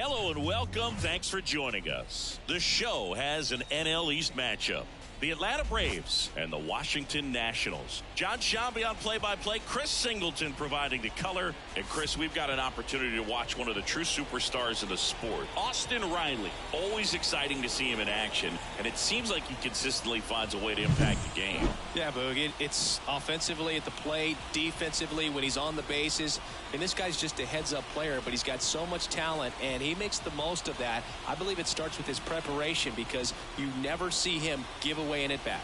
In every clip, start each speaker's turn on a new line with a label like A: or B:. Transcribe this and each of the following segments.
A: Hello and welcome. Thanks for joining us. The show has an NL East matchup. The Atlanta Braves and the Washington Nationals. John Shambi on play-by-play. Chris Singleton providing the color. And Chris, we've got an opportunity to watch one of the true superstars of the sport. Austin Riley. Always exciting to see him in action. And it seems like he consistently finds a way to impact the game.
B: Yeah, Boog. It's offensively at the plate, defensively when he's on the bases. And this guy's just a heads-up player, but he's got so much talent, and he makes the most of that. I believe it starts with his preparation because you never see him give away an at-bat.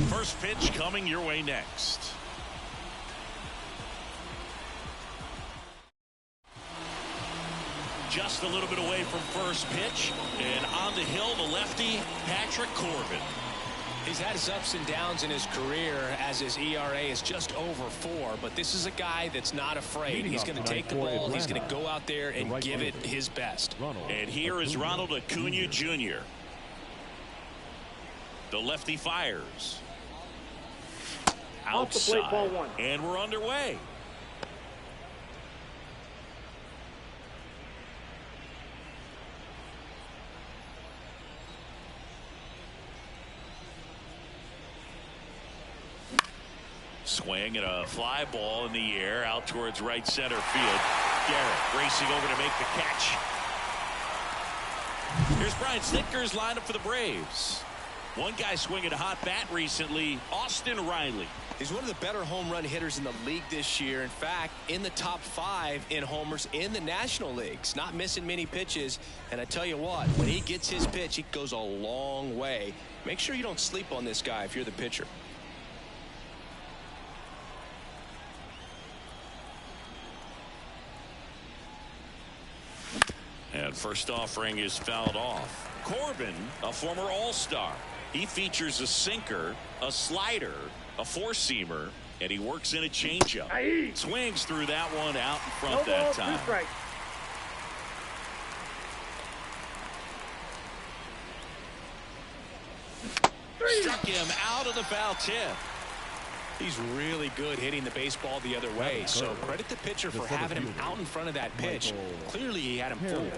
A: First pitch coming your way next. Just a little bit away from first pitch, and on the hill, the lefty, Patrick Corbin.
B: He's had his ups and downs in his career as his ERA is just over 4, but this is a guy that's not afraid. He's going to take the ball, he's going to go out there and give it his best.
A: And here is Ronald Acuna Jr. The lefty fires. Outside, and we're underway. Swing and a fly ball in the air out towards right center field. Garrett racing over to make the catch. Here's Brian Snitker's lineup for the Braves. One guy swinging a hot bat recently, Austin Riley.
B: He's one of the better home run hitters in the league this year. In fact, in the top 5 in homers in the National Leagues. Not missing many pitches. And I tell you what, when he gets his pitch, it goes a long way. Make sure you don't sleep on this guy if you're the pitcher.
A: And first offering is fouled off. Corbin, a former All-Star. He features a sinker, a slider, a four-seamer, and he works in a changeup. Swings through that one out in front that time. Struck him out of the foul tip.
B: He's really good hitting the baseball the other way, so credit the pitcher for having him out in front of that pitch. Clearly he had him fooled.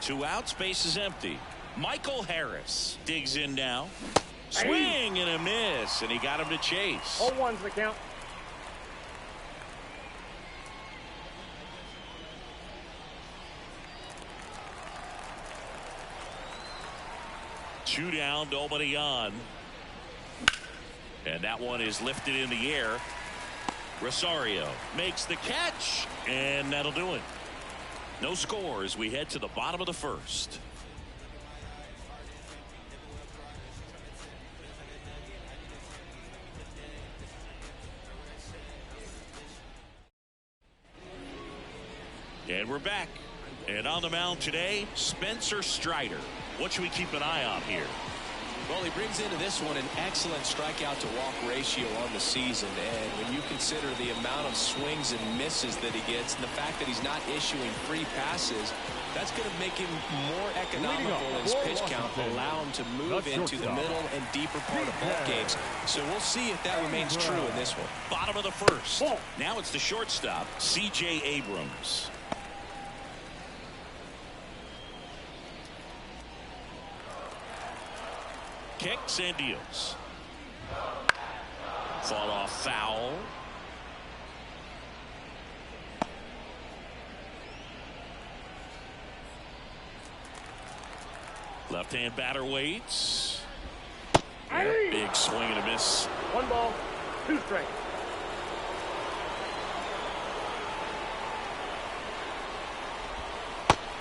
A: 2 outs, base is empty. Michael Harris digs in now. Swing and a miss, and he got him to chase.
C: 0-1's the count.
A: Two down, nobody on. And that one is lifted in the air. Rosario makes the catch, and that'll do it. No score as we head to the bottom of the first. And we're back. And on the mound today, Spencer Strider. What should we keep an eye on here?
B: Well, he brings into this one an excellent strikeout to walk ratio on the season. And when you consider the amount of swings and misses that he gets and the fact that he's not issuing free passes, that's going to make him more economical in his pitch count, allow him to move into the middle and deeper part of ball games. So we'll see if that remains true in this one.
A: Bottom of the first. Now it's the shortstop, C.J. Abrams. Kicks and deals. Fall off foul. Left-hand batter waits. Big swing and a miss.
C: 1 ball, 2 strikes.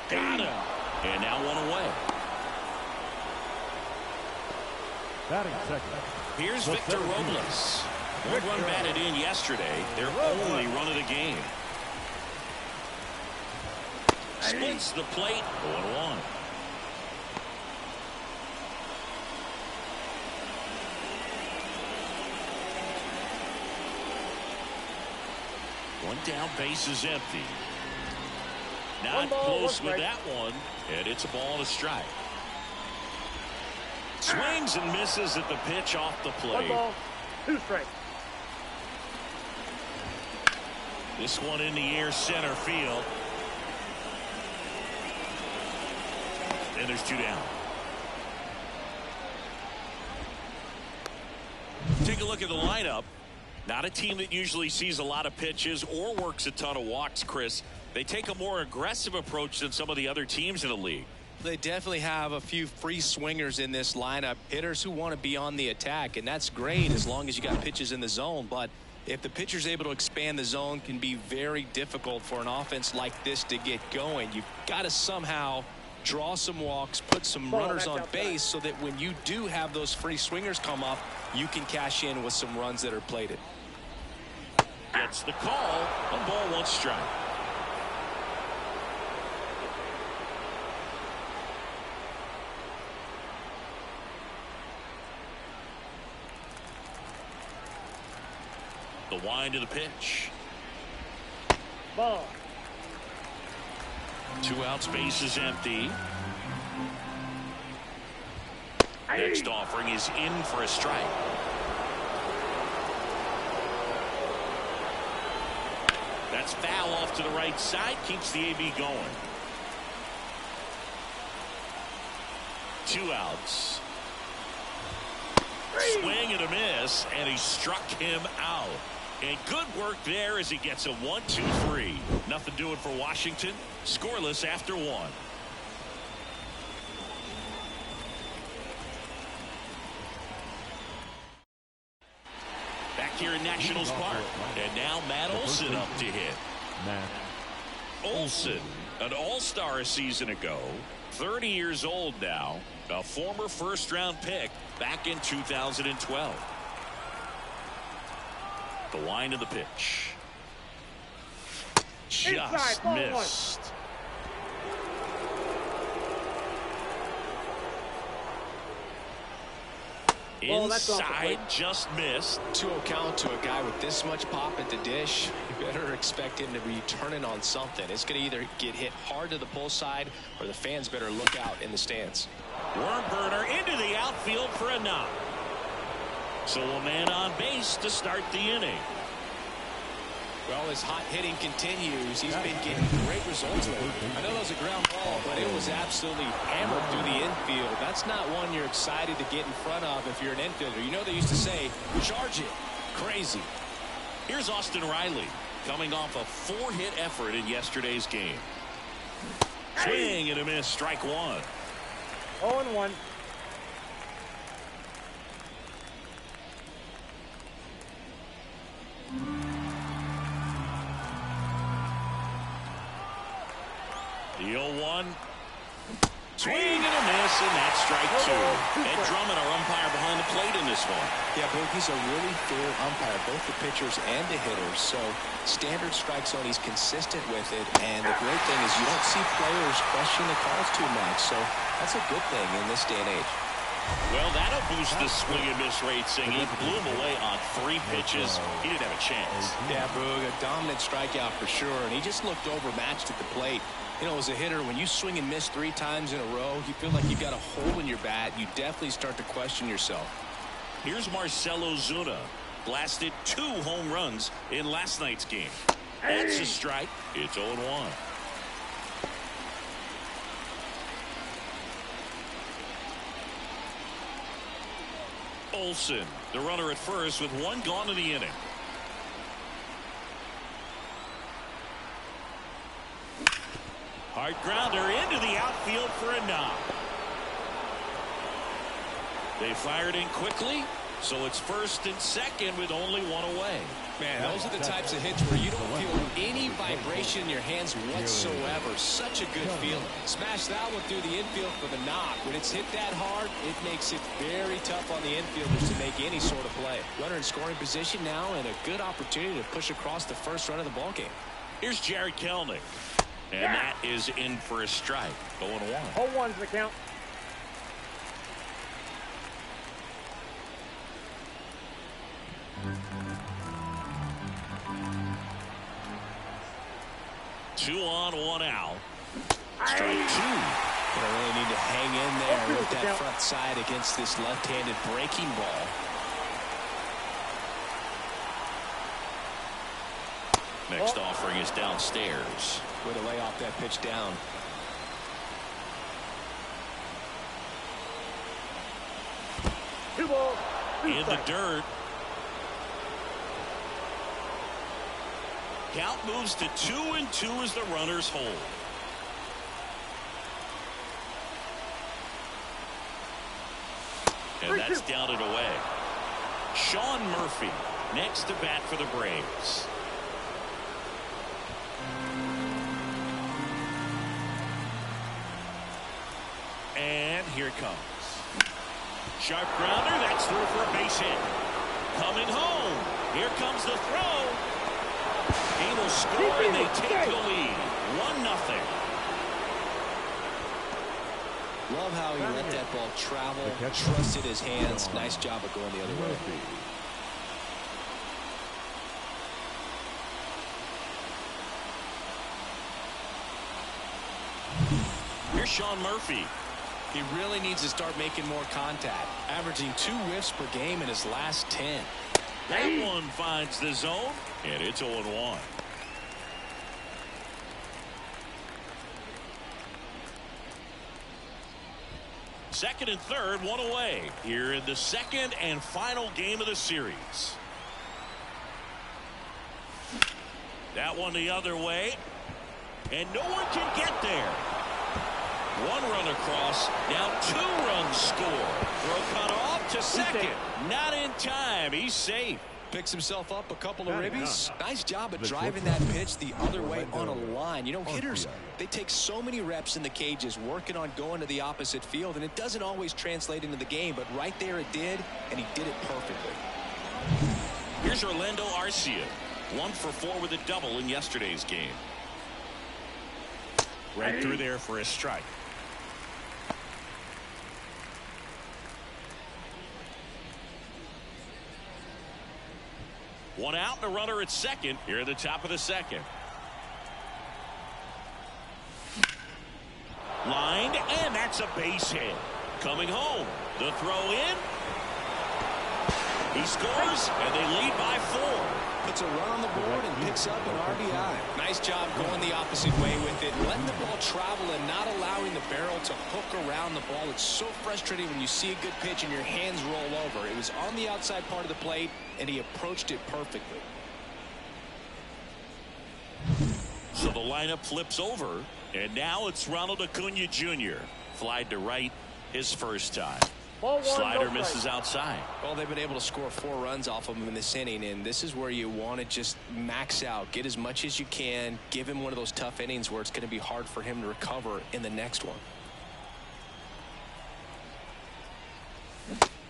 A: Got him. And now 1 away.
D: Batting second.
A: Here's Victor Robles. 1 run batted in yesterday. Their only run of the game. Splits the plate. 1-1. One down, base is empty. Not close with that one, and it's a ball and a strike. Swings and misses at the pitch off the plate.
C: 1 ball, 2 strikes.
A: This one in the air, center field. and there's 2 down. Take a look at the lineup. Not a team that usually sees a lot of pitches or works a ton of walks, Chris. They take a more aggressive approach than some of the other teams in the league.
B: They definitely have a few free swingers in this lineup, hitters who want to be on the attack, and that's great as long as you got pitches in the zone. But if the pitcher's able to expand the zone, can be very difficult for an offense like this to get going. You've got to somehow draw some walks, put some runners on base so that when you do have those free swingers come up, you can cash in with some runs that are plated.
A: Gets the call. 1 ball, 1 strike. The wind of the pitch.
C: Ball.
A: 2 outs, base is empty. Next offering is in for a strike. That's foul off to the right side. Keeps the AB going. 2 outs. Swing and a miss, and he struck him out. And good work there as he gets a 1-2-3. Nothing doing for Washington. Scoreless after 1. Back here in Nationals Park. And now Matt Olson up to hit. Olson, an all-star a season ago. 30 years old now. A former first-round pick back in 2012. The line of the pitch. Just missed. Inside, just missed.
B: 2-0 count to a guy with this much pop at the dish. You better expect him to be turning on something. It's going to either get hit hard to the pull side, or the fans better look out in the stands.
A: Worm burner into the outfield for a knock. So a man on base to start the inning.
B: Well, his hot hitting continues. He's been getting great results lately. I know that was a ground ball, but it was absolutely hammered through the infield. That's not one you're excited to get in front of if you're an infielder. You know they used to say, charge it. Crazy.
A: Here's Austin Riley coming off a 4-hit effort in yesterday's game. Swing and a miss, strike 1.
C: 0-1.
A: The 0-1. Swing and a miss, and that's strike 2. Ed Drummond, our umpire behind the plate in this one.
B: Yeah, Boog, he's a really fair umpire, both the pitchers and the hitters. So standard strike zone, he's consistent with it. And the great thing is you don't see players question the calls too much. So that's a good thing in this day and age.
A: Well, that'll boost the swing and miss rate, saying he blew him away on 3 pitches. He didn't have a chance.
B: Yeah, Boog, a dominant strikeout for sure. And he just looked overmatched at the plate. You know, as a hitter, when you swing and miss 3 times in a row, you feel like you've got a hole in your bat. You definitely start to question yourself.
A: Here's Marcell Ozuna. Blasted 2 home runs in last night's game. That's a strike. It's 0-1. Olson, the runner at first with 1 gone in the inning. Hard grounder into the outfield for a knock. They fired in quickly, so it's first and second with only 1 away.
B: Man, those are the types of hits where you don't feel any vibration in your hands whatsoever. Such a good feeling. Smash that one through the infield for the knock. When it's hit that hard, it makes it very tough on the infielders to make any sort of play. Runner in scoring position now, and a good opportunity to push across the first run of the ballgame.
A: Here's Jared Kelenic. And that is in for a strike. 0-1.
C: 0-1's the count.
A: Two on, 1 out. Strike 2.
B: Gonna really need to hang in there with that front side against this left-handed breaking ball.
A: Next offering is downstairs.
B: Way to lay off that pitch down.
C: balls, 2
A: In the
C: strikes.
A: dirt. Count moves to 2-2 as the runners hold. And that's down and away. Sean Murphy next to bat for the Braves. And here it comes. Sharp grounder, that's through for a base hit. Coming home. Here comes the throw. He will score and they take the lead. 1-0.
B: Love how he let that ball travel, trusted his hands. Nice job of going the other way.
A: Here's Sean Murphy.
B: He really needs to start making more contact, averaging 2 whiffs per game in his last 10.
A: That one finds the zone, and it's 0-1. Second and third, one away here in the second and final game of the series. That one the other way, and no one can get there. 1 run across, now 2 runs score. Throw cut off to second. Not in time. He's safe.
B: Picks himself up a couple of ribbies. Nice job of driving that pitch the other way on a line. You know, hitters, they take so many reps in the cages working on going to the opposite field, and it doesn't always translate into the game, but right there it did, and he did it perfectly.
A: Here's Orlando Arcia. 1 for 4 with a double in yesterday's game. Right through there for a strike. One out and a runner at second here at the top of the second. Lined, and that's a base hit. Coming home. The throw in. He scores, and they lead by 4.
B: Puts a run on the board and picks up an RBI. Nice job going the opposite way with it, letting the ball travel and not allowing the barrel to hook around the ball. It's so frustrating when you see a good pitch and your hands roll over. It was on the outside part of the plate, and he approached it perfectly.
A: So the lineup flips over, and now it's Ronald Acuna Jr. Flied to right his first time. Slider misses outside.
B: Well, they've been able to score 4 runs off of him in this inning, and this is where you want to just max out, get as much as you can, give him one of those tough innings where it's going to be hard for him to recover in the next one.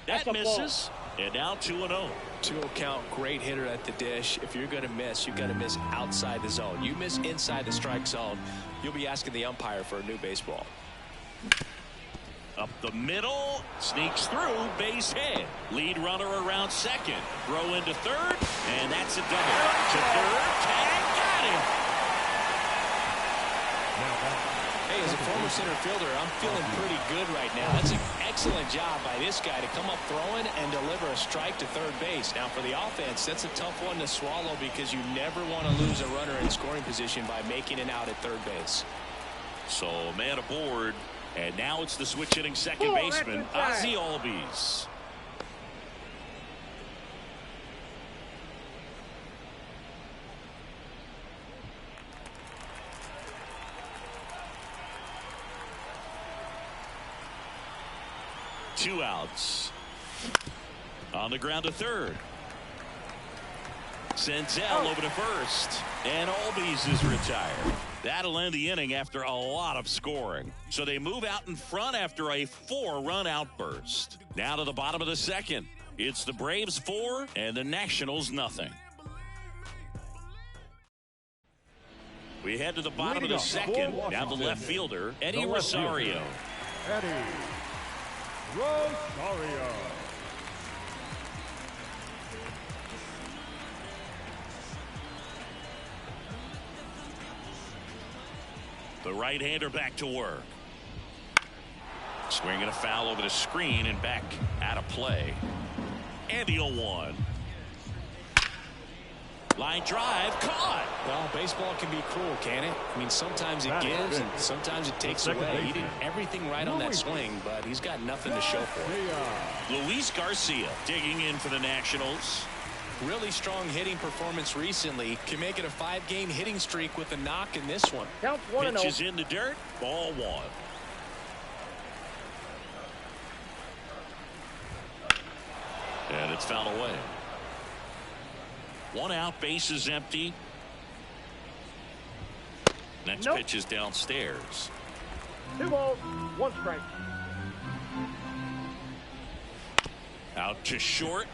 A: That misses, and now 2-0.
B: 2-0 count, great hitter at the dish. If you're going to miss, you've got to miss outside the zone. You miss inside the strike zone, you'll be asking the umpire for a new baseball.
A: Up the middle, sneaks through, base hit. Lead runner around second. Throw into third, and that's a double. To third, tag, got him.
B: Hey, as a former center fielder, I'm feeling pretty good right now. That's an excellent job by this guy to come up throwing and deliver a strike to third base. Now, for the offense, that's a tough one to swallow because you never want to lose a runner in scoring position by making it out at third base.
A: So, man aboard. And now it's the switch hitting second baseman, Ozzie Albies. Two outs. On the ground to third. Senzel over to first. And Albies is retired. That'll end the inning after a lot of scoring. So they move out in front after a 4-run outburst. Now to the bottom of the second. It's the Braves 4 and the Nationals nothing. We head to the bottom of the second. Now the left fielder, Eddie Rosario.
D: Eddie Rosario.
A: The right-hander back to work. Swinging a foul over the screen and back out of play. And the 0-1. Line drive, caught.
B: Well, baseball can be cruel, can it? I mean, sometimes it gives and sometimes it takes away. He did everything right on that swing, but he's got nothing to show for it.
A: Luis Garcia digging in for the Nationals.
B: Really strong hitting performance recently. Can make it a 5-game hitting streak with a knock in this one.
C: Counts 1-0.
A: Pitch is in the dirt. Ball 1. And it's fouled away. 1 out, base is empty. Next pitch is downstairs.
C: 2 balls, 1 strike.
A: Out to short.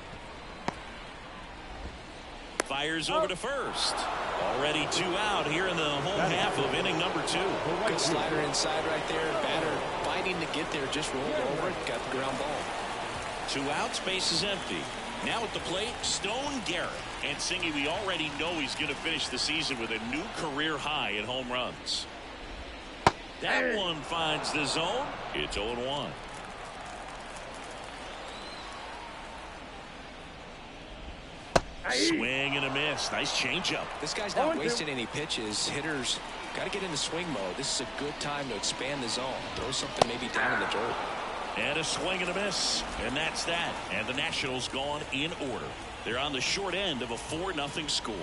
A: Fires over to first. Already 2 out here in the home half of inning number 2.
B: Good slider inside right there. Batter fighting to get there, just rolled over it, got the ground ball.
A: 2 outs, base is empty. Now at the plate, Stone Garrett. And Singy, we already know he's going to finish the season with a new career high in home runs. That one finds the zone. It's 0-1. Swing and a miss. Nice changeup.
B: This guy's not wasting any pitches. Hitters got to get into swing mode. This is a good time to expand the zone. Throw something maybe down in the dirt.
A: And a swing and a miss. And that's that. And the Nationals gone in order. They're on the short end of a 4-0 score.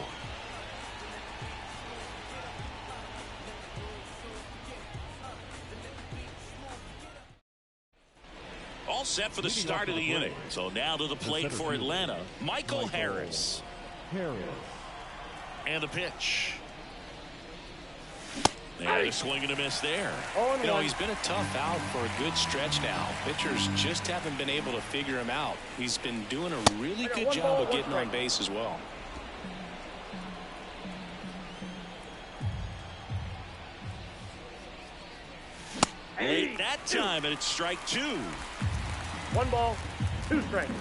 A: All set for the start of the inning. So now to the plate for Atlanta, Michael Harris. And the pitch. And a swing and a miss there.
B: You know, he's been a tough out for a good stretch now. Pitchers just haven't been able to figure him out. He's been doing a really good job of getting on base as well.
A: Late that time, and it's strike 2.
C: 1 ball, 2 strikes.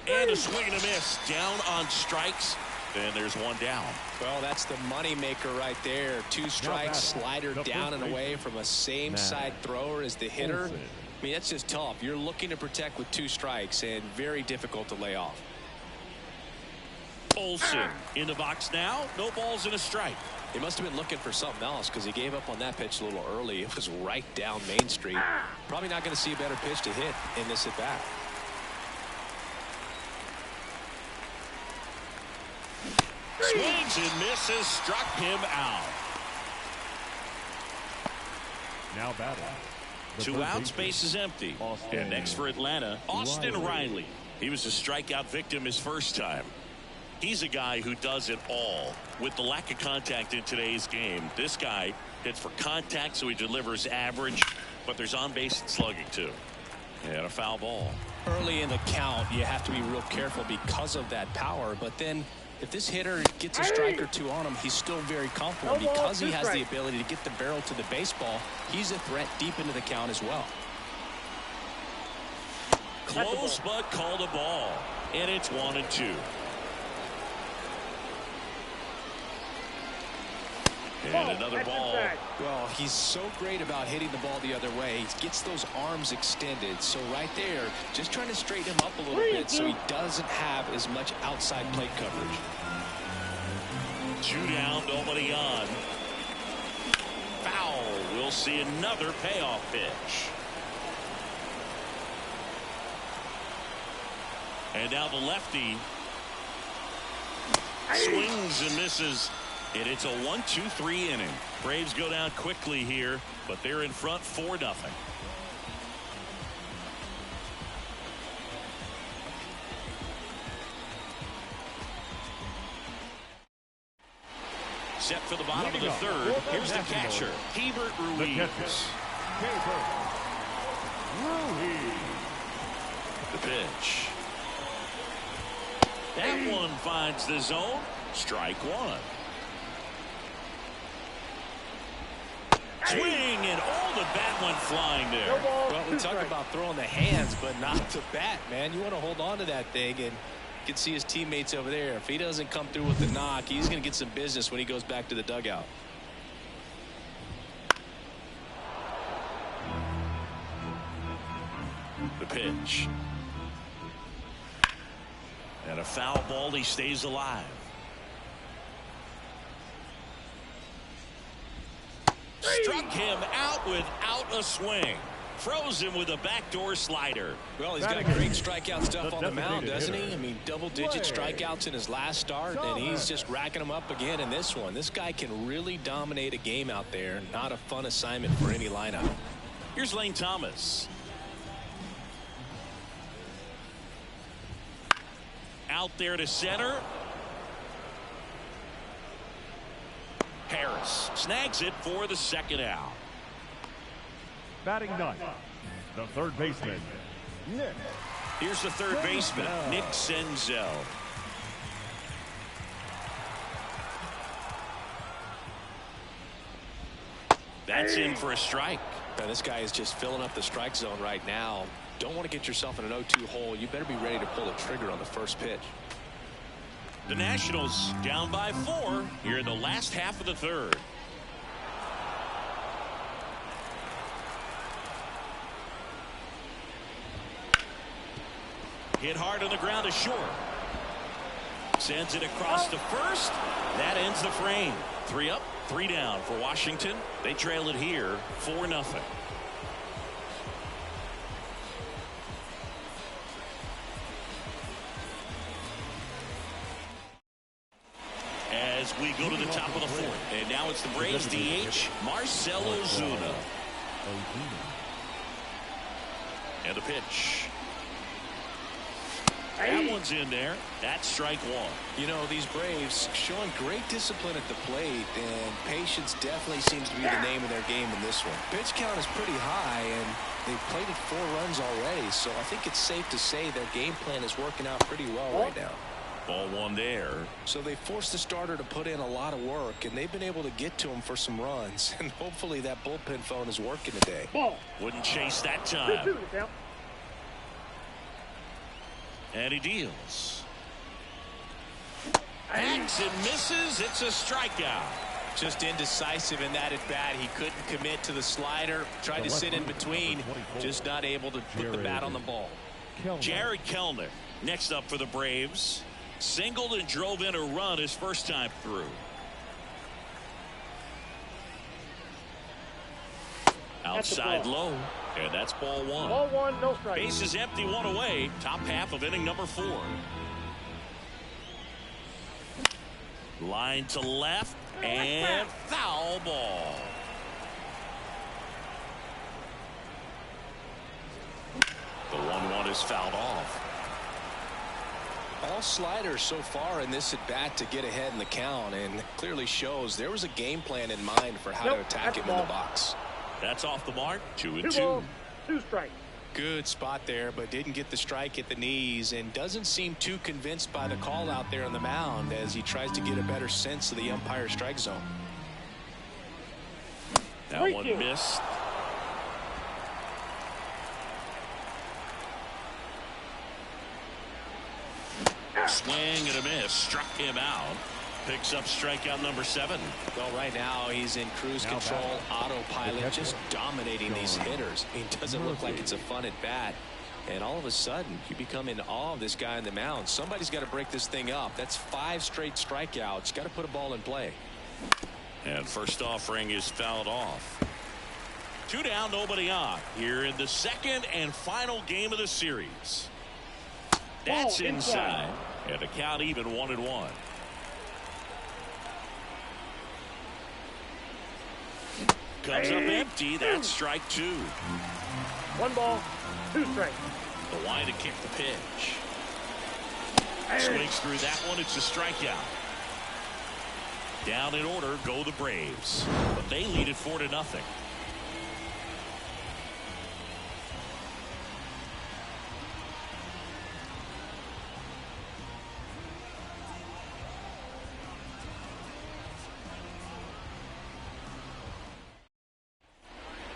A: And a swing and a miss. Down on strikes. And there's 1 down.
B: Well, that's the money maker right there. 2 strikes, slider down and away from a same side thrower as the hitter. I mean, that's just tough. You're looking to protect with 2 strikes and very difficult to lay off.
A: Olsen in the box now. No balls and a strike.
B: He must have been looking for something else because he gave up on that pitch a little early. It was right down Main Street. Probably not going to see a better pitch to hit in this at bat.
A: Swings and misses, struck him out.
D: Now batting.
A: 2 outs, base is empty. And next for Atlanta, Austin Riley. He was a strikeout victim his first time. He's a guy who does it all. With the lack of contact in today's game, this guy hits for contact, so he delivers average, but there's on-base and slugging too. And a foul ball.
B: Early in the count, you have to be real careful because of that power, but then if this hitter gets a strike or 2 on him, he's still very comfortable because he has the ability to get the barrel to the baseball. He's a threat deep into the count as well.
A: Close, but called a ball. And it's 1-2. And another ball.
B: Well, he's so great about hitting the ball the other way. He gets those arms extended. So right there, just trying to straighten him up a little bit so he doesn't have as much outside plate coverage.
A: 2 down, nobody on. Foul. We'll see another payoff pitch. And now the lefty swings and misses. And it's a 1-2-3 inning. Braves go down quickly here, but they're in front 4-0. Set for the bottom of the 3rd. Here's the catcher, Hebert Ruiz. The pitch. That one finds the zone. Strike 1. Swing, and all the bat went flying there.
B: Well, we talk about throwing the hands, but not the bat, man. You want to hold on to that thing, and you can see his teammates over there. If he doesn't come through with the knock, he's going to get some business when he goes back to the dugout.
A: The pitch. And a foul ball, he stays alive. Struck him out without a swing. Froze him with a backdoor slider.
B: Well, he's got great strikeout stuff on the mound, doesn't he? I mean, double-digit strikeouts in his last start, and he's just racking them up again in this one. This guy can really dominate a game out there. Not a fun assignment for any lineup.
A: Here's Lane Thomas. Out there to center. Harris snags it for the second out.
D: Batting ninth, the third baseman, Nick.
A: Here's the third baseman, Nick Senzel. That's in for a strike.
B: Now, this guy is just filling up the strike zone right now. Don't want to get yourself in an 0-2 hole. You better be ready to pull the trigger on the first pitch.
A: The Nationals down by 4 here in the last half of the third. Hit hard on the ground to short. Sends it across to first. That ends the frame. 3 up, 3 down for Washington. They trail it here 4-0. As we go to the top of the fourth. And now it's the Braves DH, Marcell Ozuna. And the pitch. That one's in there. That's strike one.
B: You know, these Braves showing great discipline at the plate, and patience definitely seems to be the name of their game in this one. Pitch count is pretty high, and they've plated 4 runs already, so I think it's safe to say their game plan is working out pretty well right now.
A: Ball one there.
B: So they forced the starter to put in a lot of work, and they've been able to get to him for some runs, and hopefully that bullpen phone is working today.
C: Ball.
A: Wouldn't chase that time.
C: 2-2 count.
A: And he deals. Hacks and misses. It's a strikeout.
B: Just indecisive in that at bat. He couldn't commit to the slider. Tried to sit in between. Just not able to put the bat on the ball.
A: Jared Kellner next up for the Braves. Singled and drove in a run his first time through. Outside low. And that's ball one.
C: Ball one, no strike.
A: Bases empty, 1 away. Top half of inning number 4. Line to left and foul ball. The 1-1 is fouled off.
B: All sliders so far in this at bat to get ahead in the count, and clearly shows there was a game plan in mind for how to attack him in the box.
A: That's off the mark. 2-2.
C: 2 balls, 2 strikes.
B: Good spot there, but didn't get the strike at the knees, and doesn't seem too convinced by the call out there on the mound as he tries to get a better sense of the umpire strike zone.
A: That one missed. Swing and a miss. Struck him out. Picks up strikeout number 7.
B: Well, right now he's in cruise control, autopilot, just dominating these hitters. He doesn't look like it's a fun at bat. And all of a sudden, you become in awe of this guy on the mound. Somebody's got to break this thing up. That's 5 straight strikeouts. Got to put a ball in play.
A: And first offering is fouled off. 2 down, nobody on. Here in the second and final game of the series. That's inside. And the count even 1-1. Comes up empty. That's strike 2.
C: 1 ball, 2 strikes.
A: The line to kick the pitch. Swings through that one. It's a strikeout. Down in order go the Braves. But they lead it 4-0.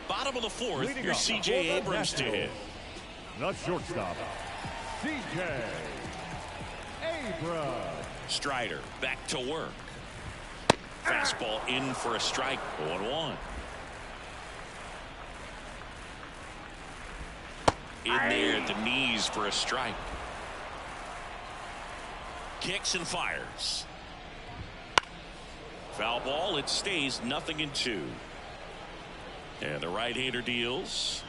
A: Bottom of the fourth, here's C.J. Abrams to hit.
D: The shortstop, C.J. Abrams.
A: Strider back to work. Fastball in for a strike. 0-1. In there at the knees for a strike. Kicks and fires. Foul ball. It stays 0-2. And the right-hander deals.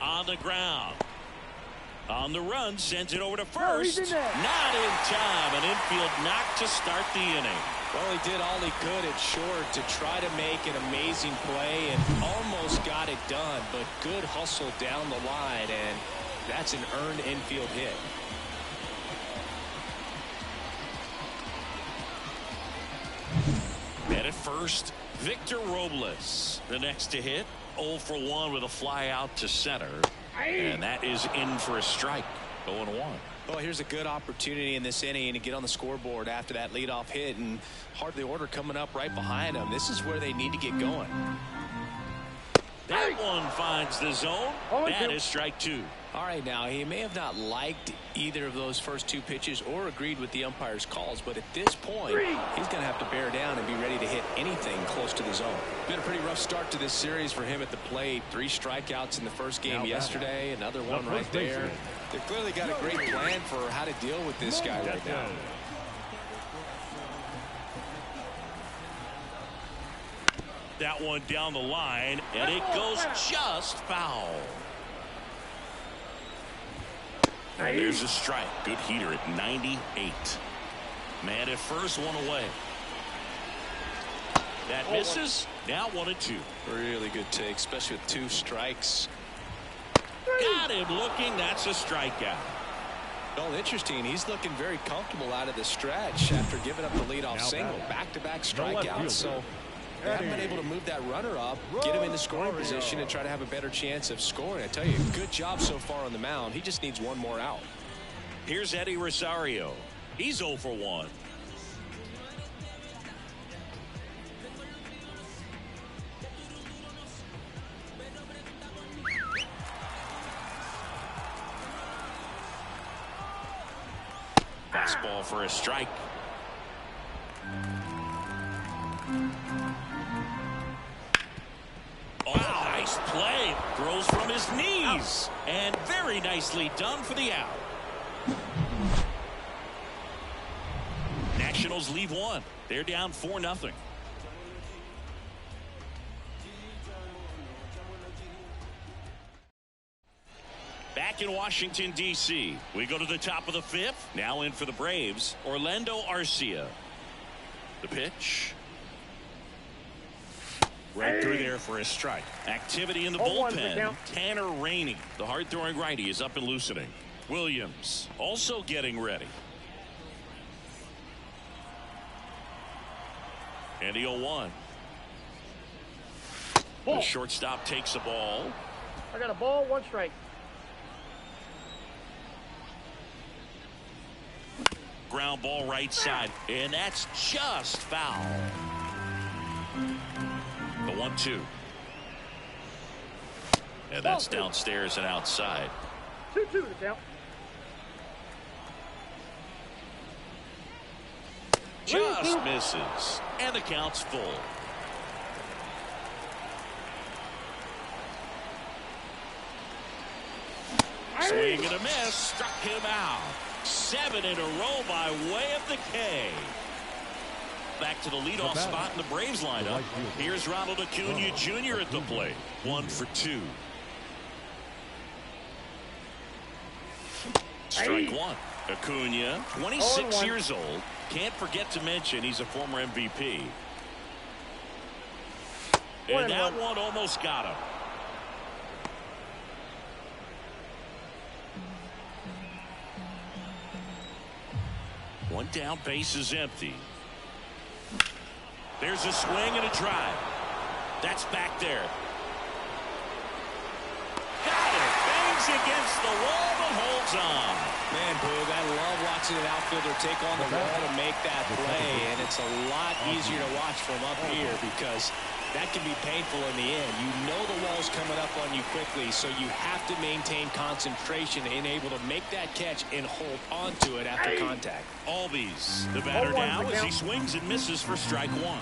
A: On the ground. On the run, sends it over to first. Not in time. An infield knock to start the inning.
B: Well, he did all he could at short to try to make an amazing play and almost got it done, but good hustle down the line, and that's an earned infield hit.
A: And at first, Victor Robles, the next to hit. 0 for 1 with a fly out to center. And that is in for a strike. 0-1.
B: Well, here's a good opportunity in this inning to get on the scoreboard after that leadoff hit, and hardly order coming up right behind them. This is where they need to get going.
A: That one finds the zone. That is strike 2.
B: All right, now, he may have not liked either of those first 2 pitches or agreed with the umpire's calls, but at this point, he's going to have to bear down and be ready to hit anything close to the zone. Been a pretty rough start to this series for him at the plate. 3 strikeouts in the first game yesterday, another one right there. They've clearly got a great plan for how to deal with this guy right now.
A: That one down the line, and it goes just foul. Here's a strike. Good heater at 98. Man at first, 1 away. That misses. Now 1-2.
B: Really good take, especially with 2 strikes.
A: Got him looking. That's a strikeout.
B: Well, interesting. He's looking very comfortable out of the stretch after giving up the leadoff single. Back-to-back strikeouts. So they haven't been able to move that runner up, get him into scoring position, and try to have a better chance of scoring. I tell you, good job so far on the mound. He just needs 1 more out.
A: Here's Eddie Rosario. He's 0 for 1. Fastball for a strike. Oh, nice play. Throws from his knees. And very nicely done for the out. Nationals leave 1. They're down 4-0. Back in Washington, D.C., we go to the top of the 5th. Now in for the Braves, Orlando Arcia. The pitch. Right through there for a strike. Activity in the bullpen. Tanner Rainey, the hard-throwing righty, is up and loosening. Williams also getting ready. And the 0-1. The shortstop takes a ball.
C: I got a ball, 1 strike.
A: Ground ball right side, and that's just foul. The 1-2. And that's downstairs and outside.
C: 2-2 to count.
A: Just misses, and the count's full. Swing and a miss, struck him out. 7 in a row by way of the K. Back to the leadoff spot in the Braves lineup. Here's Ronald Acuna Jr. at the plate. 1 for 2. Strike 1. Acuna, 26 years old. Can't forget to mention he's a former MVP. And that one almost got him. One down, base is empty. There's a swing and a drive. That's back there. Got it. Bangs against the wall but holds on.
B: Man, Boog, I love watching an outfielder take on the wall to make that play, and it's a lot easier to watch from up here because that can be painful in the end. You know the wall's coming up on you quickly, so you have to maintain concentration and able to make that catch and hold onto it after contact.
A: Albies, the batter now as he swings and misses for strike 1.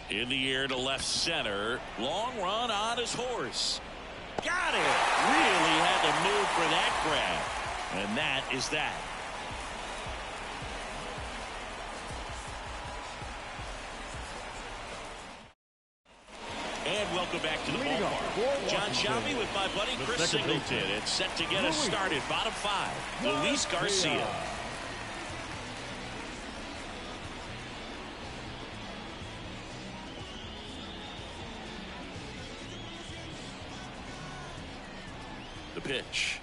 A: In the air to left center. Long run on his horse. Got it. Really had to move for that grab. And that is that. And welcome back to the ballpark. John Shelby with my buddy Chris Singleton. It's set to get us started. Bottom five, Luis Garcia. The pitch.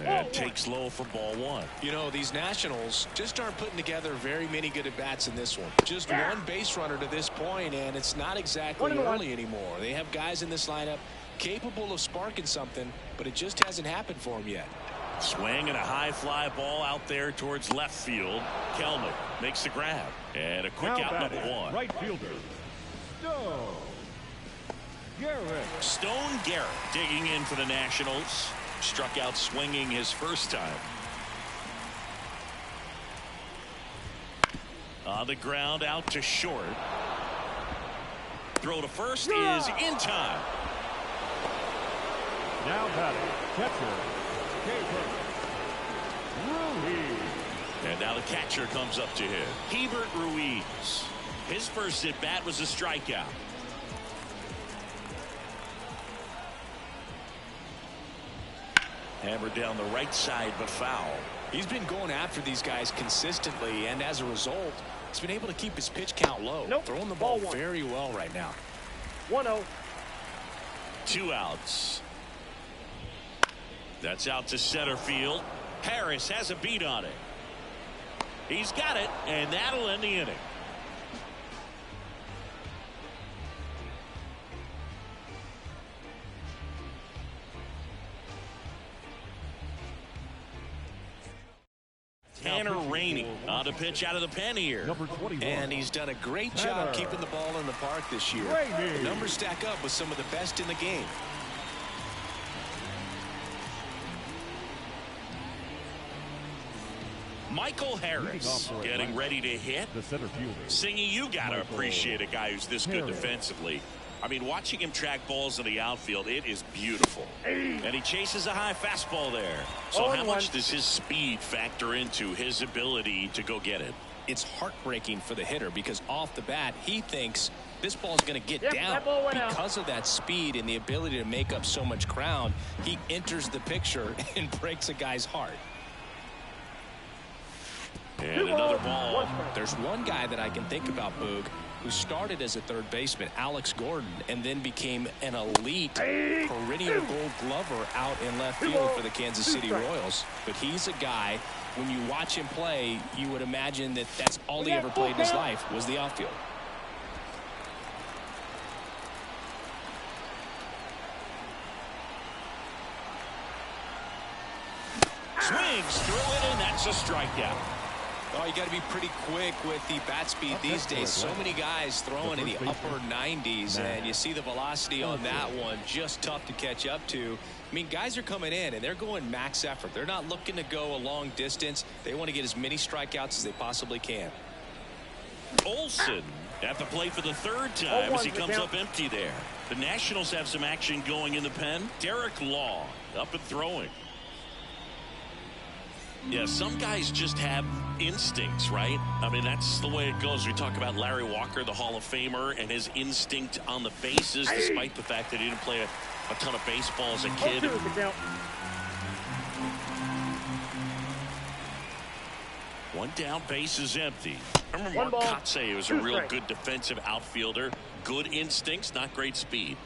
A: And takes low for ball one.
B: You know, these Nationals just aren't putting together very many good at-bats in this one. Just one base runner to this point, and it's not exactly early anymore. They have guys in this lineup capable of sparking something, but it just hasn't happened for them yet.
A: Swing and a high fly ball out there towards left field. Kelnick makes the grab. And a quick out, number one.
D: Right fielder,
A: Stone Garrett digging in for the Nationals. Struck out swinging his first time. On the ground out to short. Throw to first is in time.
D: Now batting, catcher, Ruiz.
A: And now the catcher comes up to him. Hebert Ruiz. His first at bat was a strikeout. Hammered down the right side, but foul.
B: He's been going after these guys consistently, and as a result, he's been able to keep his pitch count low. Throwing the ball very well right now.
C: 1-0.
A: 2 outs. That's out to center field. Harris has a beat on it. He's got it, and that'll end the inning. Tanner Rainey on the pitch out of the pen here.
D: Number 21.
B: And he's done a great job keeping the ball in the park this year. The numbers stack up with some of the best in the game.
A: Michael Harris getting ready to hit.
D: The center fielder.
A: Singy, you got to appreciate a guy who's this good defensively. I mean, watching him track balls in the outfield, it is beautiful. And he chases a high fastball there. So how much does his speed factor into his ability to go get it?
B: It's heartbreaking for the hitter because off the bat, he thinks this ball's going to get down. Because of that speed and the ability to make up so much ground, he enters the picture and breaks a guy's heart.
A: And another ball.
B: There's one guy that I can think about, Boog, who started as a third baseman, Alex Gordon, and then became an elite perennial gold glover out in left field for the Kansas City Royals. But he's a guy, when you watch him play, you would imagine that that's all he ever played in his life was the outfield.
A: Swings through it, and that's a strikeout.
B: Oh, you got to be pretty quick with the bat speed these days. So many guys throwing in the upper 90s, and you see the velocity on that one. Just tough to catch up to. I mean, guys are coming in, and they're going max effort. They're not looking to go a long distance. They want to get as many strikeouts as they possibly can.
A: Olsen at the plate for the third time as he comes up empty there. The Nationals have some action going in the pen. Derek Law up and throwing. Yeah, some guys just have instincts, right? I mean, that's the way it goes. We talk about Larry Walker, the Hall of Famer, and his instinct on the bases, despite the fact that he didn't play a ton of baseball as a kid. One down, base is empty. I remember Mark Kotsay was a real good defensive outfielder. Good instincts, not great speed.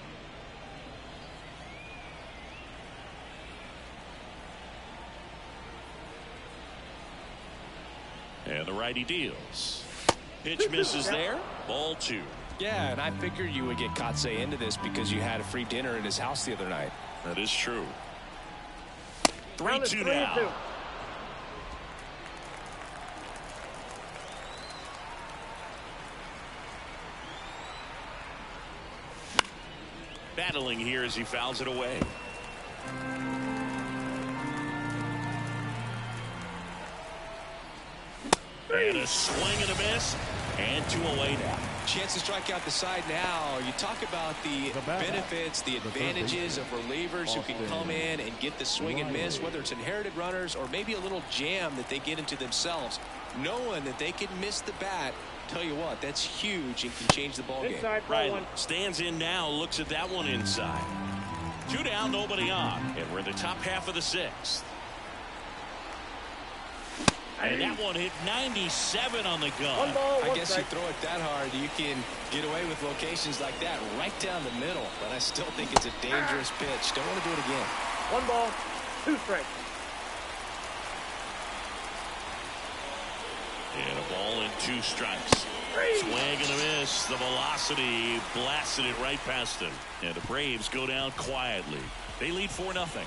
A: And the righty deals. Pitch misses there. Ball 2.
B: Yeah, and I figured you would get Kotsay into this because you had a free dinner at his house the other night.
A: That is true. 3-2 now. Battling here as he fouls it away. And a swing and a miss, and 2 away now.
B: Chance to strike out the side now. You talk about the benefits, the advantages of relievers who can come in and get the swing and miss, whether it's inherited runners or maybe a little jam that they get into themselves. Knowing that they can miss the bat, tell you what, that's huge and can change the ball game.
A: Riley stands in now, looks at that one inside. 2 down, nobody on, and we're in the top half of the 6th. And that one hit 97 on the gun.
B: I guess you throw it that hard, you can get away with locations like that right down the middle. But I still think it's a dangerous pitch. Don't want to do it again.
C: 1 ball, 2 strikes.
A: And a ball and 2 strikes. Swing and a miss. The velocity blasted it right past him. And the Braves go down quietly. They lead 4-0.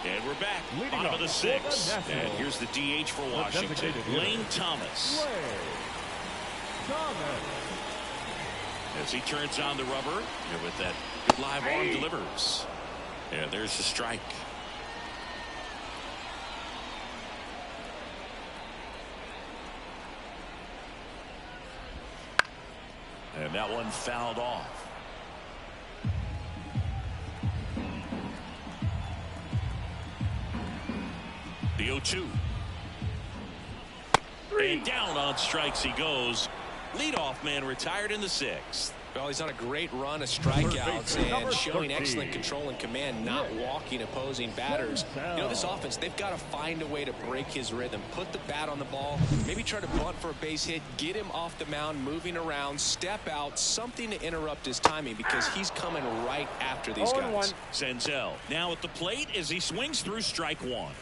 A: And we're back. Bottom of the 6th. And here's the DH for Washington, Lane Thomas. As he turns on the rubber, and with that good live arm delivers. And there's the strike. And that one fouled off. The 0-2. And down on strikes he goes. Leadoff man retired in the 6th.
B: Well, he's on a great run of strikeouts and showing excellent control and command, not walking opposing batters. You know, this offense, they've got to find a way to break his rhythm, put the bat on the ball, maybe try to bunt for a base hit, get him off the mound, moving around, step out, something to interrupt his timing because he's coming right after these guys.
A: Senzel now at the plate as he swings through strike 1.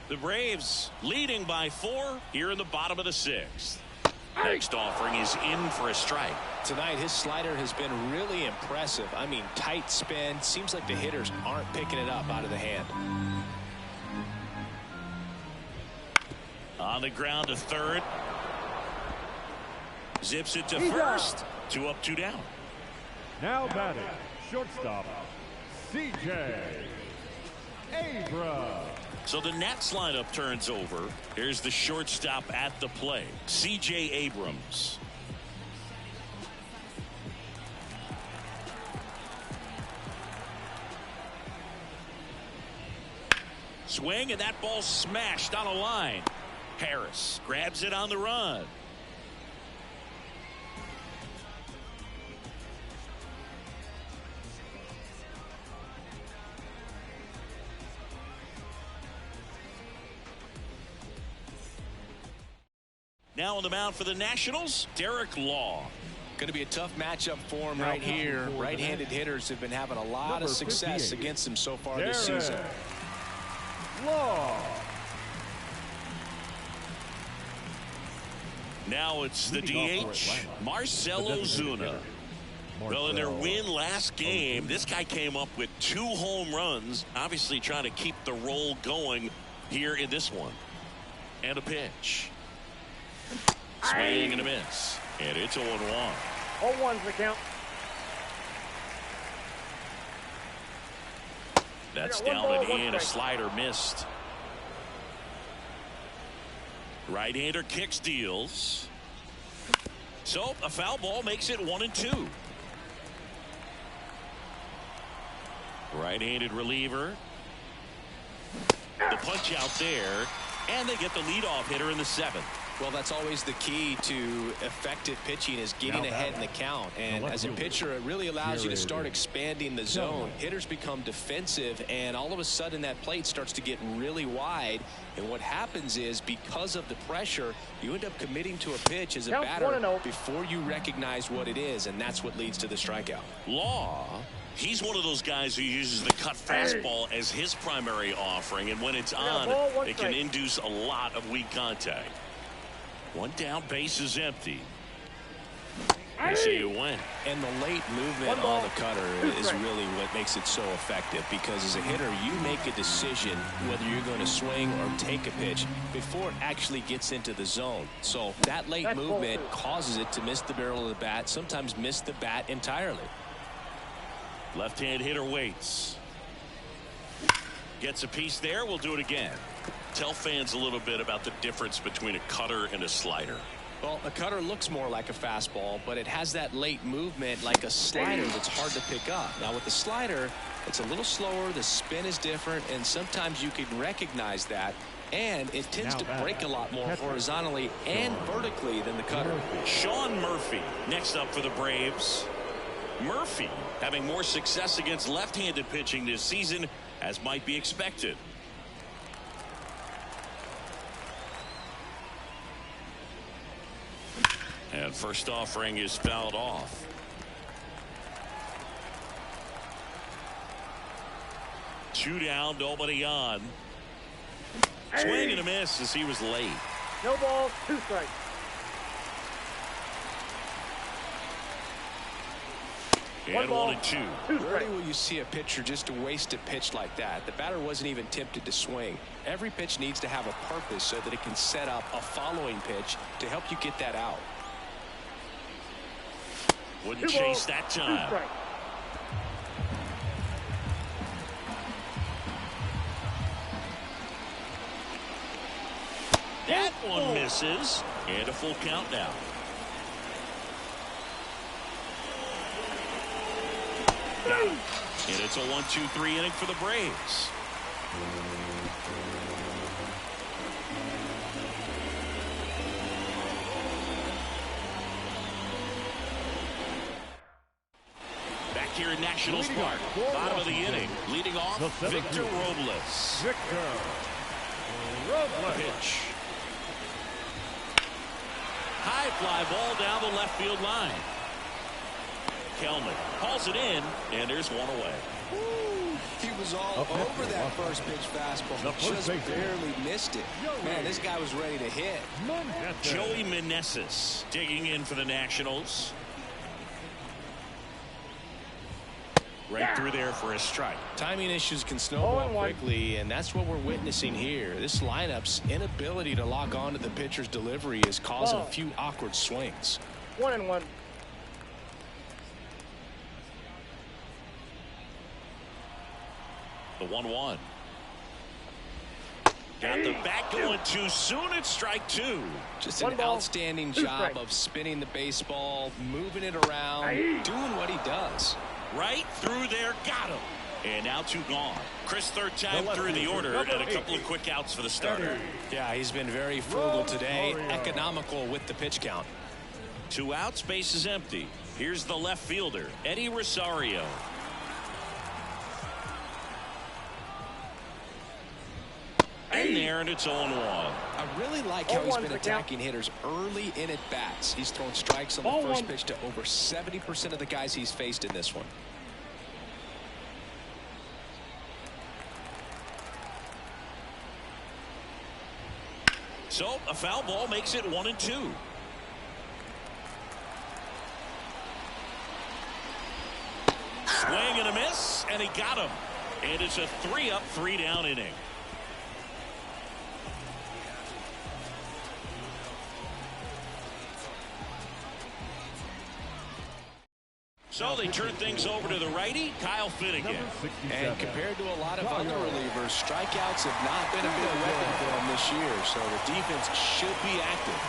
A: The Braves leading by 4 here in the bottom of the 6th. Next offering is in for a strike.
B: Tonight, his slider has been really impressive. I mean, tight spin. Seems like the hitters aren't picking it up out of the hand.
A: On the ground to third. Zips it to first. 2 up, 2 down.
D: Now batting, shortstop, C.J. Abrams.
A: So the Nats lineup turns over. Here's the shortstop at the plate, C.J. Abrams. Swing, and that ball smashed on a line. Harris grabs it on the run. Now on the mound for the Nationals, Derek Law.
B: Going to be a tough matchup for him right here. Right-handed hitters have been having a lot of success against him so far this season.
D: Law.
A: Now it's the DH, Marcell Ozuna. Well, in their win last game, this guy came up with 2 home runs, obviously trying to keep the roll going here in this one. And a pitch. Swing and a miss. And it's 0-1.
C: 0-1's the count.
A: That's down and in. A slider missed. Right-hander kicks, deals. So a foul ball makes it 1-2. Right-handed reliever. The punch out there. And they get the leadoff hitter in the 7th.
B: Well, that's always the key to effective pitching is getting ahead in the count. And as a pitcher, it really allows you to start expanding the zone. Hitters become defensive, and all of a sudden that plate starts to get really wide. And what happens is because of the pressure, you end up committing to a pitch as a batter before you recognize what it is, and that's what leads to the strikeout.
A: Law, he's one of those guys who uses the cut fastball as his primary offering, and when it's on, it can induce a lot of weak contact. 1 down, base is empty. I see it went.
B: And the late movement on the cutter is really what makes it so effective, because as a hitter, you make a decision whether you're going to swing or take a pitch before it actually gets into the zone. So that late movement causes it to miss the barrel of the bat, sometimes miss the bat entirely.
A: Left-hand hitter waits. Gets a piece there. We'll do it again. Tell fans a little bit about the difference between a cutter and a slider.
B: Well, a cutter looks more like a fastball, but it has that late movement like a slider that's hard to pick up. Now with the slider, it's a little slower, the spin is different, and sometimes you can recognize that, and it tends to break a lot more horizontally and vertically than the cutter.
A: Sean Murphy next up for the Braves. Murphy having more success against left-handed pitching this season, as might be expected. And first offering is fouled off. Two down, nobody on. Swing and a miss as he was late.
C: No ball, 2 strikes.
A: And 1-2.
B: Rarely will you see a pitcher just waste a pitch like that. The batter wasn't even tempted to swing. Every pitch needs to have a purpose so that it can set up a following pitch to help you get that out.
A: Wouldn't chase that time. That one misses. And a full count now. And it's a 1-2-3 inning for the Braves. Back here in Nationals Park, bottom of the inning, leading off Victor Robles. Pitch. High fly ball down the left field line. Kelman hauls it in, and there's one away.
B: Woo, he was all over that first pitch fastball. He just barely missed it. Man, this guy was ready to hit.
A: Joey Meneses digging in for the Nationals. Right through there for a strike.
B: Timing issues can snowball quickly, and that's what we're witnessing here. This lineup's inability to lock onto the pitcher's delivery is causing a few awkward swings.
C: 1-1.
A: The 1-1. Got the bat going too soon. It's strike 2.
B: Just an outstanding job of spinning the baseball, moving it around, doing what he does.
A: Right through there, got him. And now 2 gone. Chris, third time through the order, and a couple of quick outs for the starter.
B: Yeah, he's been very frugal today, economical with the pitch count.
A: 2 outs, base is empty. Here's the left fielder, Eddie Rosario. In there, and it's 0-1.
B: I really like how he's been attacking hitters early in at bats. He's thrown strikes on the first pitch to over 70% of the guys he's faced in this one.
A: So a foul ball makes it 1-2. Swing and a miss, and he got him. And it's a 3-up, 3-down inning. So they turn things over to the righty, Kyle Finnegan.
B: And compared to a lot of other relievers, strikeouts have not been a big weapon for him this year, so the defense should be active.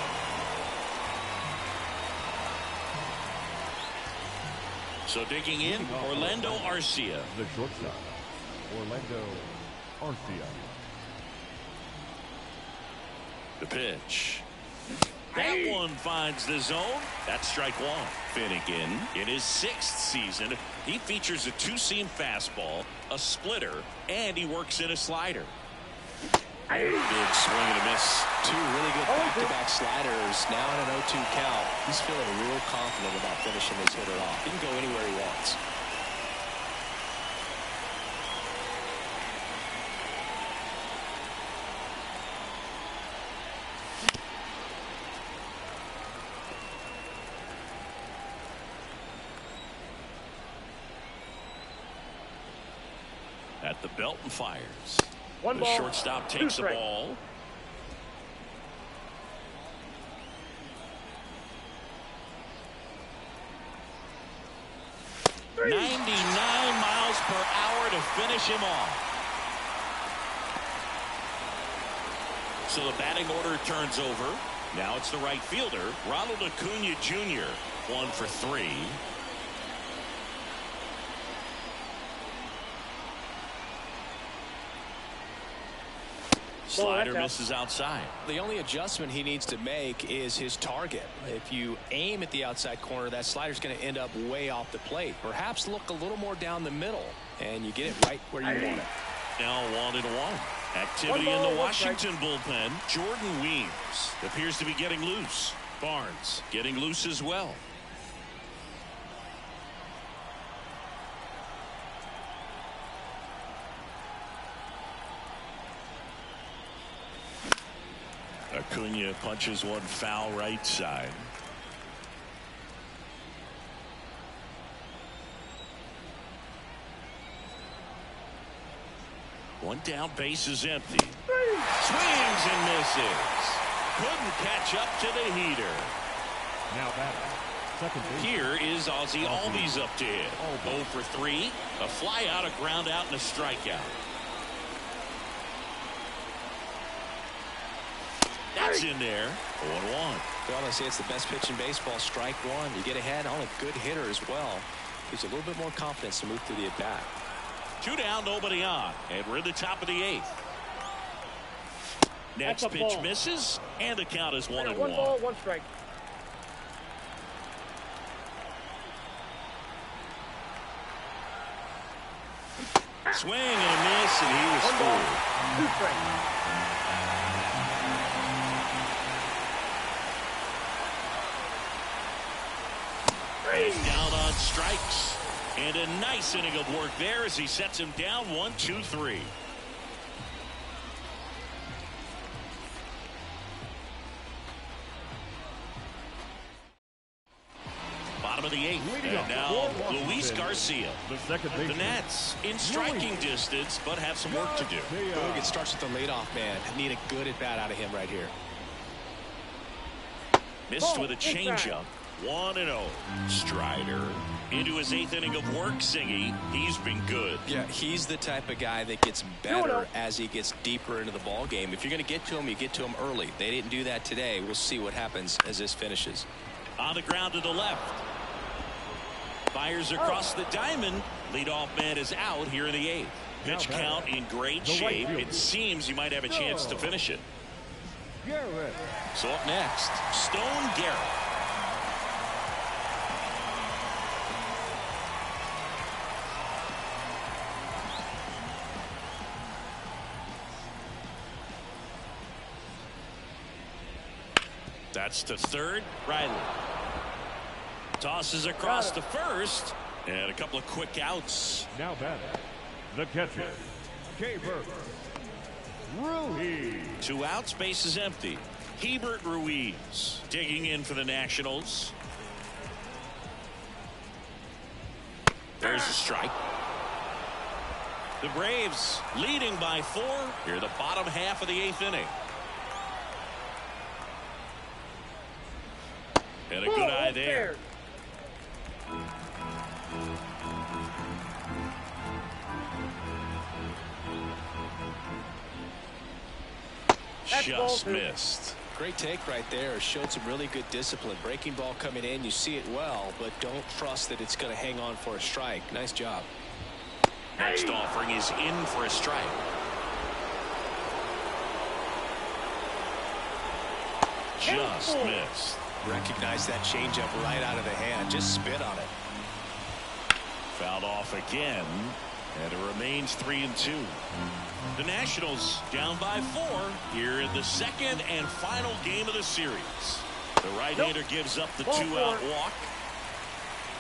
A: So digging in, Orlando Arcia.
D: The shortstop, Orlando Arcia.
A: The pitch. That one finds the zone. That's strike 1. Finnegan, in his 6th season, he features a 2-seam fastball, a splitter, and he works in a slider. Big swing and a miss.
B: 2 really good back-to-back sliders. Now in an 0-2 count. He's feeling real confident about finishing this hitter off. He can go anywhere he wants.
A: At the belt and fires.
C: One
A: the
C: ball,
A: shortstop takes the ball. .99 miles per hour to finish him off. So the batting order turns over. Now it's the right fielder, Ronald Acuna Jr. 1 for 3. Slider misses outside.
B: The only adjustment he needs to make is his target. If you aim at the outside corner, that slider's going to end up way off the plate. Perhaps look a little more down the middle, and you get it right where you want it.
A: Now 1-1. Activity in the Washington bullpen. Jordan Weems appears to be getting loose. Barnes getting loose as well. Acuna punches one foul right side. One down, base is empty. Swings and misses. Couldn't catch up to the heater.
D: Now batting, second base.
A: Here is Ozzie Albies up to hit. 0 for 3. A fly out, a ground out, and a strikeout. That's in there. 0-1.
B: Well, I say it's the best pitch in baseball. Strike one. You get ahead on a good hitter as well. Gives you a little bit more confidence to move through the at-bat.
A: 2 down, nobody on. And we're in the top of the 8th. Next pitch
C: ball.
A: misses, and the count is 1-1.
C: 1 ball, 1 strike.
A: Swing and a miss, and he was
C: 1 ball,
A: fooled.
C: 2 strikes.
A: He's down on strikes. And a nice inning of work there as he sets him down 1-2-3. Bottom of the 8th. And now Luis Garcia. The Nats in striking distance, but have some work to do.
B: It starts with the leadoff man. Need a good at bat out of him right here.
A: Missed with a changeup. 1-0. Strider into his 8th inning of work, Singy. He's been good.
B: Yeah, he's the type of guy that gets better as he gets deeper into the ball game. If you're going to get to him, you get to him early. They didn't do that today. We'll see what happens as this finishes.
A: On the ground to the left. Fires across the diamond. Leadoff man is out here in the 8th. Pitch count in great shape. It seems he might have a chance to finish it. So up next, Stone Garrett. That's to third. Riley tosses across to first, and a couple of quick outs.
D: Now batting, the catcher, Hebert Ruiz.
A: 2 outs, base is empty. Hebert Ruiz digging in for the Nationals. There's a strike. The Braves leading by 4 here, the bottom half of the 8th inning. And a good eye there. Just missed.
B: Great take right there. Showed some really good discipline. Breaking ball coming in. You see it well, but don't trust that it's going to hang on for a strike. Nice job.
A: Next offering is in for a strike. Just missed.
B: Recognize that changeup right out of the hand. Just spit on it.
A: Fouled off again, and it remains 3-2. The Nationals down by 4 here in the second and final game of the series. The right-hander gives up the 2-out walk.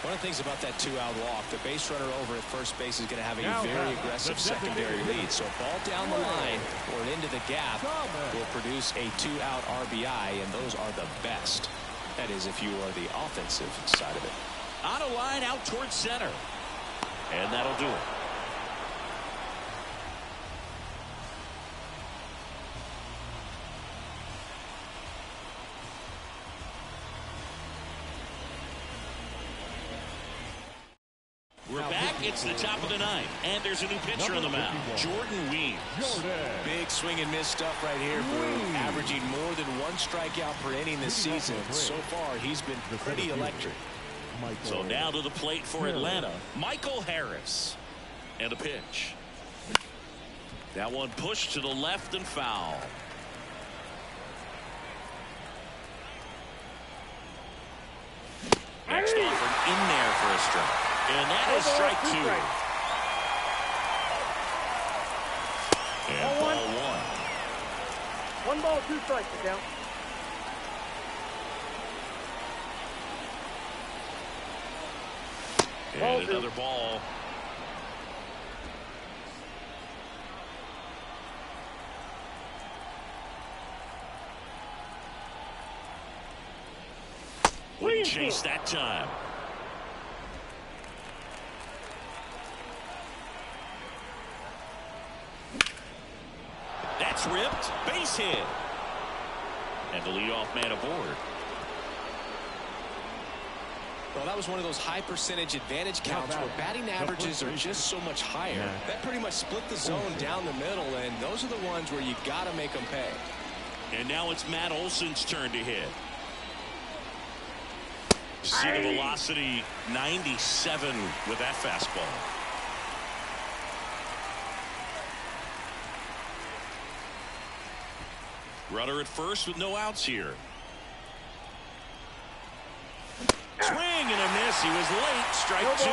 B: One of the things about that 2-out walk, the base runner over at first base is going to have a very aggressive secondary lead. So a ball down the line or into the gap will produce a 2-out RBI, and those are the best. That is, if you are the offensive side of it.
A: On a line out towards center. And that'll do it. We're back. It's the top of the 9th, and there's a new pitcher on the mound, Jordan Weems.
B: Big swing and miss stuff right here, Boo. Averaging more than 1 strikeout per inning this season. So far, he's been pretty electric.
A: So now to the plate for Atlanta, Michael Harris. And a pitch. That one pushed to the left and foul. Next offering in there for a strike. And that is strike 2. And ball 1.
C: 1 ball, 2 strikes to count.
A: And another ball. Wouldn't chase that time. That's ripped. Base hit. And the leadoff man aboard.
B: Well, that was one of those high percentage advantage counts where batting averages are just so much higher. That pretty much split the zone down the middle, and those are the ones where you got to make them pay.
A: And now it's Matt Olson's turn to hit. See the velocity, 97 with that fastball. Runner at first with no outs here. Swing and a miss. He was late. Strike 2.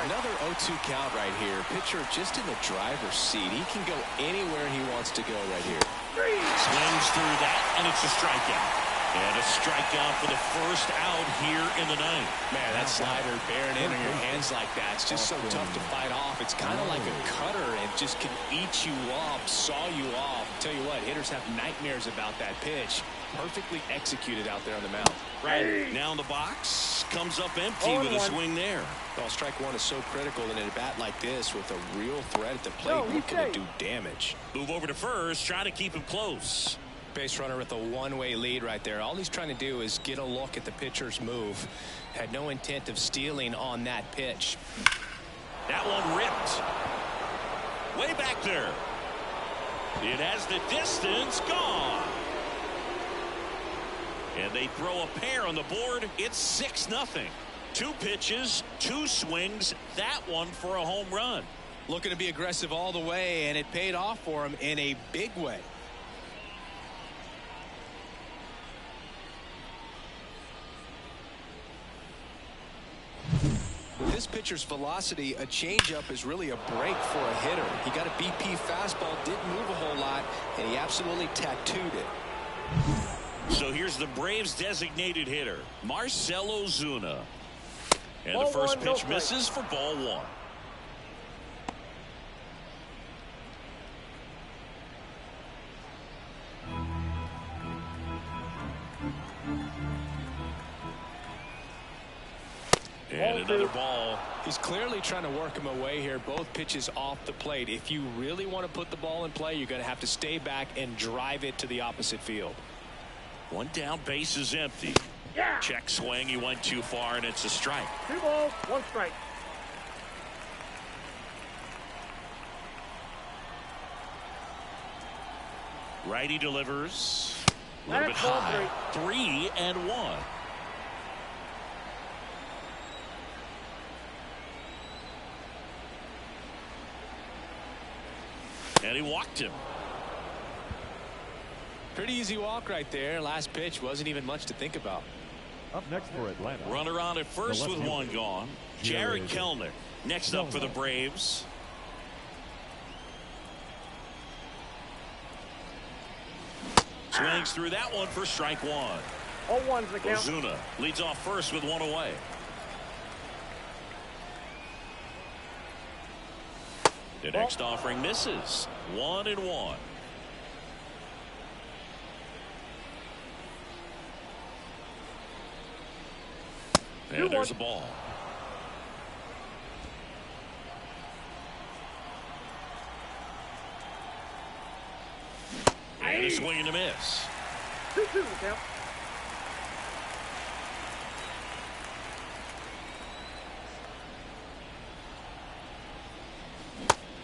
B: Another 0-2 count right here. Pitcher just in the driver's seat. He can go anywhere he wants to go right here.
A: Swings through that, and it's a strikeout. And a strikeout for the first out here in the ninth.
B: Man, that slider bearing in on your hands like that, it's just so tough to fight off. It's kind of like a cutter and just can eat you up, saw you off. Tell you what, hitters have nightmares about that pitch. Perfectly executed out there on the mound.
A: Right now in the box, comes up empty with a swing there.
B: Well, strike 1 is so critical in a bat like this with a real threat at the plate. Looking to do damage.
A: Move over to first, try to keep him close.
B: Base runner with a one-way lead right there. All he's trying to do is get a look at the pitcher's move. Had no intent of stealing on that pitch.
A: That one ripped. Way back there. It has the distance gone. And they throw a pair on the board. It's 6-0. 2 pitches, 2 swings. That one for a home run.
B: Looking to be aggressive all the way, and it paid off for him in a big way. With this pitcher's velocity, a changeup is really a break for a hitter. He got a BP fastball, didn't move a whole lot, and he absolutely tattooed it.
A: So here's the Braves' designated hitter, Marcell Ozuna. And the first pitch misses for ball 1. And another ball.
B: He's clearly trying to work him away here. Both pitches off the plate. If you really want to put the ball in play, you're going to have to stay back and drive it to the opposite field.
A: 1 down, base is empty. Check swing. He went too far, and it's a strike.
C: 2 balls, 1 strike.
A: Righty delivers. A little bit high. 3-1. And he walked him.
B: Pretty easy walk right there. Last pitch wasn't even much to think about.
D: Up next for Atlanta.
A: Runner on at first with 1 gone. Jared Kellner next up for the Braves. Swings through that one for strike 1.
C: 0-1's the count.
A: Ozuna leads off first with 1 away. The next offering misses. 1-1. And there's a ball. And a swing and a miss.
C: 2-2 the count.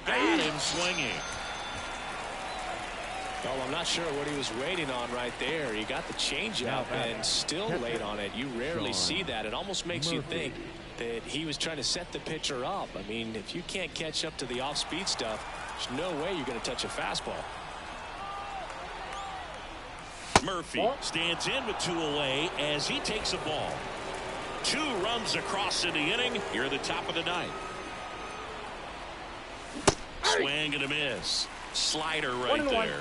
A: Got him swinging.
B: Oh, I'm not sure what he was waiting on right there. He got the changeup and still late on it. You rarely see that. It almost makes you think that he was trying to set the pitcher up. I mean, if you can't catch up to the off-speed stuff, there's no way you're going to touch a fastball.
A: Murphy stands in with 2 away as he takes a ball. 2 runs across in the inning here at the top of the 9th. Swing and a miss. Slider right there.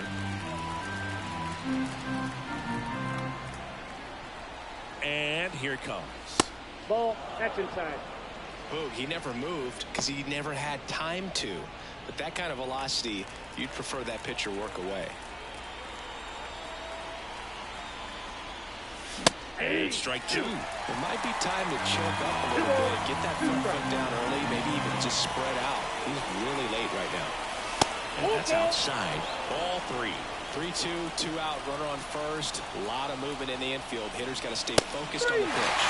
A: And here it comes.
C: Ball, that's inside.
B: Boog, he never moved because he never had time to. But that kind of velocity, you'd prefer that pitcher work away.
A: And strike 2.
B: It might be time to choke up a little bit, get that front foot down early, maybe even just spread out. He's really late right now.
A: And that's outside. Ball 3.
B: 3-2, 2 out, runner on first. A lot of movement in the infield. Hitter's got to stay focused on the pitch.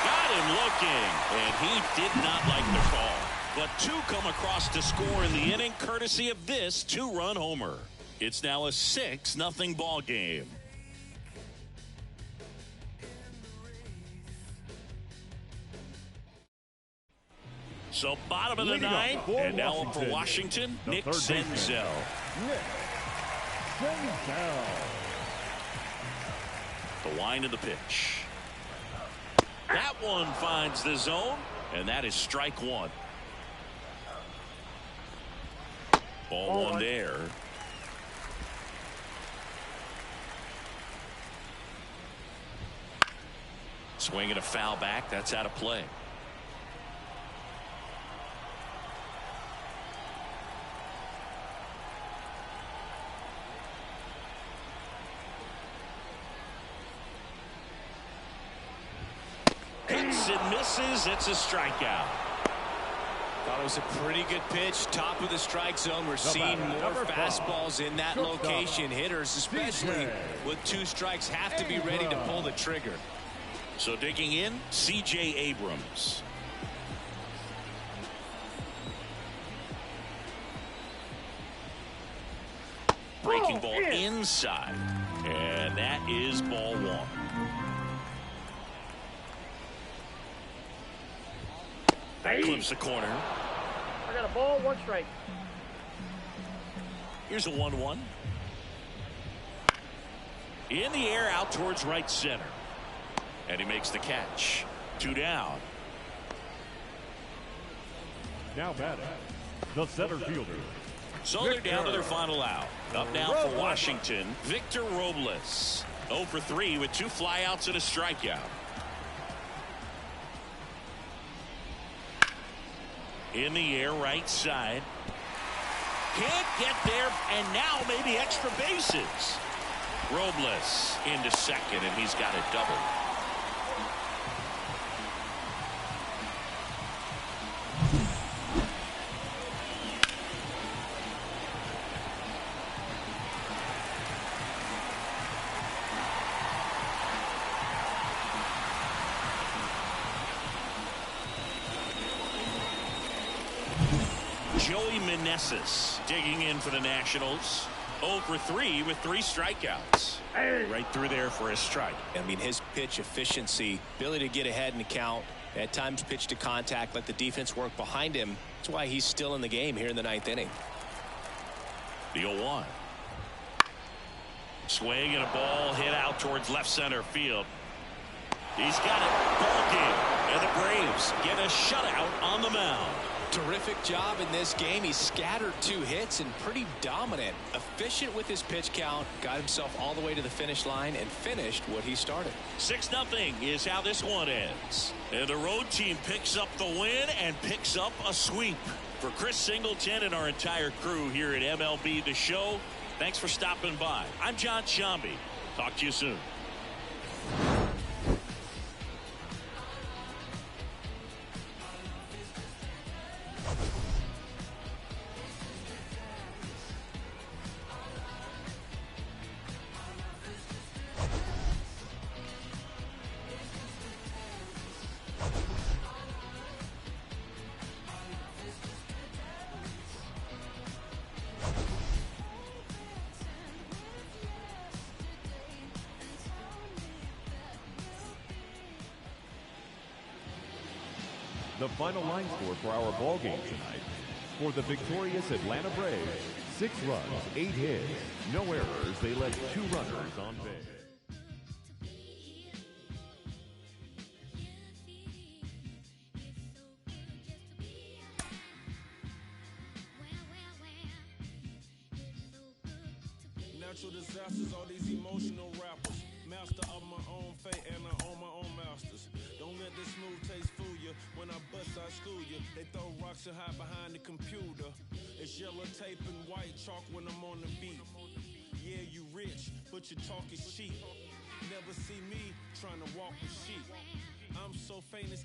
A: Got him looking, and he did not like the call. But 2 come across to score in the inning, courtesy of this 2-run homer. It's now a 6-0 ball game. So bottom of the 9th, and now up for Washington, Nick Senzel. The wind of the pitch. That one finds the zone, and that is strike 1. Ball 1 there. Swinging a foul back. That's out of play. Hits and misses. It's a strikeout.
B: Thought it was a pretty good pitch. Top of the strike zone. We're seeing more fastballs in that location. Hitters, especially with 2 strikes, have to be ready to pull the trigger.
A: So digging in, C.J. Abrams. Breaking ball inside. And that is ball 1. That clips the corner.
C: I got a ball, 1 strike.
A: Here's a 1-1. In the air out towards right center. And he makes the catch. 2 down.
D: Now batting, the center fielder.
A: So they're down to their final out. Up now for Washington, Victor Robles. 0 for 3 with 2 flyouts and a strikeout. In the air, right side. Can't get there, and now maybe extra bases. Robles into second, and he's got a double. Joey Meneses digging in for the Nationals. 0 for 3 with 3 strikeouts. Right through there for a strike.
B: I mean, his pitch efficiency, ability to get ahead in the count, at times pitch to contact, let the defense work behind him. That's why he's still in the game here in the 9th inning.
A: The 0-1. Swing and a ball hit out towards left center field. He's got it. Ball game. And the Braves get a shutout on the mound.
B: Terrific job in this game. He scattered 2 hits and pretty dominant. Efficient with his pitch count. Got himself all the way to the finish line and finished what he started.
A: 6-0 is how this one ends. And the road team picks up the win and picks up a sweep. For Chris Singleton and our entire crew here at MLB The Show, thanks for stopping by. I'm John Shambi. Talk to you soon.
D: The final line score for our ball game tonight. For the victorious Atlanta Braves, 6 runs, 8 hits, no errors. They left 2 runners on base.
E: Natural disasters, all these emotional rappers. Master of my own fate and I own my own masters. Don't let this smooth taste fool you. When I bust, I school you. They throw rocks and hide behind the computer. It's yellow tape and white chalk when I'm on the beat. Yeah, you rich, but your talk is cheap. Never see me trying to walk with sheep. I'm so famous,